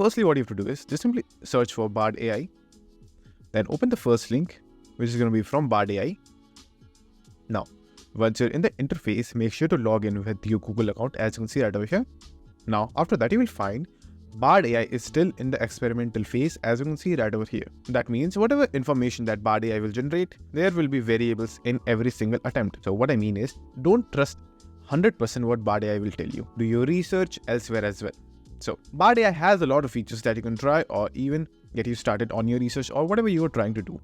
firstly, what you have to do is just simply search for Bard AI. Then open the first link, which is going to be from Bard AI. Now, once you're in the interface, make sure to log in with your Google account, as you can see right over here. Now, after that, you will find Bard AI is still in the experimental phase, as you can see right over here. That means whatever information that Bard AI will generate, there will be variables in every single attempt. So what I mean is, don't trust 100% what Bard AI will tell you. Do your research elsewhere as well. So Bard AI has a lot of features that you can try or even get you started on your research or whatever you are trying to do.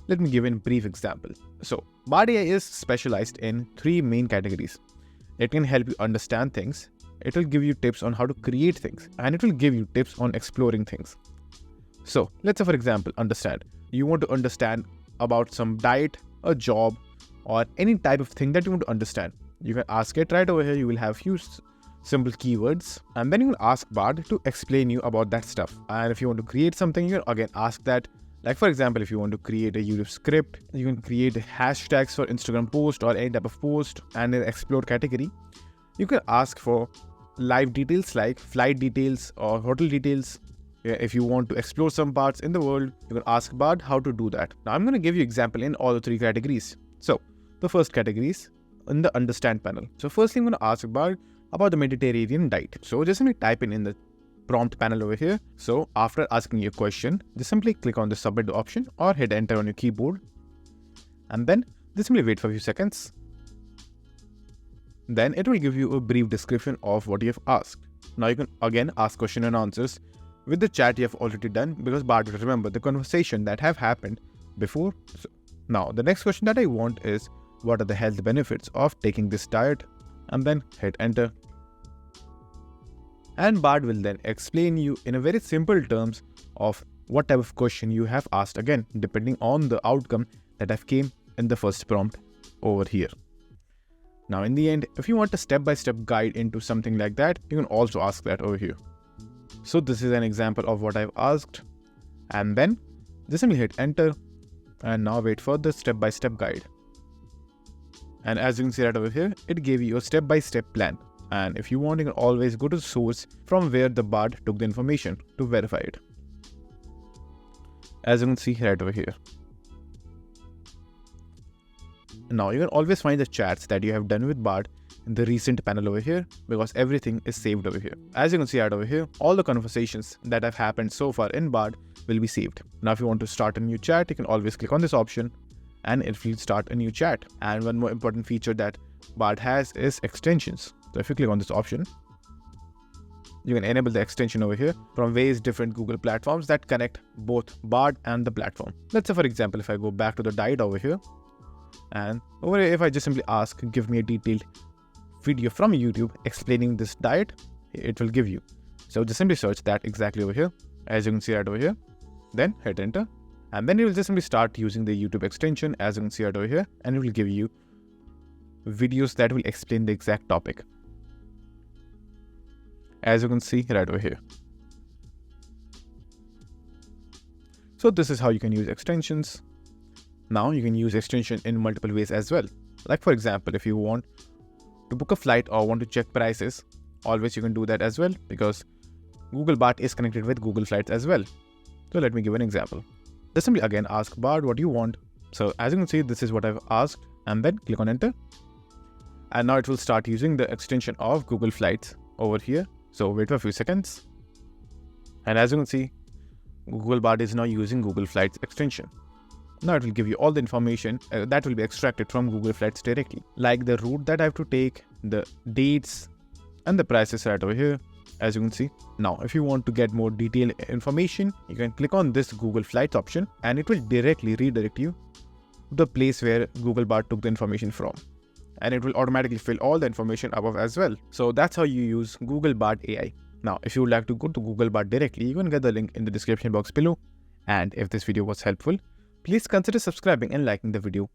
Let me give you a brief example. So Bard AI is specialized in 3 main categories. It can help you understand things. It will give you tips on how to create things, and it will give you tips on exploring things. So let's say, for example, you want to understand about some diet, a job, or any type of thing that you want to understand. You can ask it right over here. You will have few simple keywords, and then you will ask Bard to explain you about that stuff. And if you want to create something, you can again ask that. Like for example, if you want to create a YouTube script, you can create hashtags for Instagram post or any type of post, and in explore category, you can ask for live details like flight details or hotel details. If you want to explore some parts in the world, you can ask Bard how to do that. Now I'm going to give you example in all the 3 categories. So the first category is in the understand panel. So firstly, I'm going to ask Bard about the Mediterranean diet. So just simply type in the prompt panel over here. So after asking your question, just simply click on the submit option or hit enter on your keyboard. And then just simply wait for a few seconds. Then it will give you a brief description of what you have asked. Now you can again ask question and answers with the chat you have already done, because Bard will remember the conversation that have happened before. So now the next question that I want is, what are the health benefits of taking this diet? And then hit enter. And Bard will then explain you in a very simple terms of what type of question you have asked, again depending on the outcome that have came in the first prompt over here. Now in the end, if you want a step-by-step guide into something like that, you can also ask that over here. So this is an example of what I've asked, and then just simply hit enter, and now wait for the step-by-step guide. And as you can see right over here, it gave you a step-by-step plan. And if you want, you can always go to the source from where the Bard took the information to verify it. As you can see right over here. Now you can always find the chats that you have done with Bard in the recent panel over here, because everything is saved over here. As you can see right over here, all the conversations that have happened so far in Bard will be saved. Now if you want to start a new chat, you can always click on this option and it will start a new chat. And one more important feature that Bard has is extensions. So if you click on this option, you can enable the extension over here from various different Google platforms that connect both Bard and the platform. Let's say for example, if I go back to the diet over here, and over here, if I just simply ask, give me a detailed video from YouTube explaining this diet, it will give you. So just simply search that exactly over here, as you can see right over here, then hit enter, and then you will just simply start using the YouTube extension, as you can see right over here, and it will give you videos that will explain the exact topic, as you can see right over here. So this is how you can use extensions. Now you can use extension in multiple ways as well. Like for example, if you want to book a flight or want to check prices, always you can do that as well, because Google Bard is connected with Google Flights as well. So let me give an example. Just simply again ask Bard what you want. So as you can see, this is what I've asked, and then click on enter. And now it will start using the extension of Google Flights over here. So wait for a few seconds. And as you can see, Google Bard is now using Google Flights extension. Now it will give you all the information that will be extracted from Google Flights directly, like the route that I have to take, the dates, and the prices right over here, as you can see. Now, if you want to get more detailed information, you can click on this Google Flights option, and it will directly redirect you to the place where Google Bard took the information from. And it will automatically fill all the information above as well. So that's how you use Google Bard AI. Now, if you would like to go to Google Bard directly, you can get the link in the description box below. And if this video was helpful, please consider subscribing and liking the video.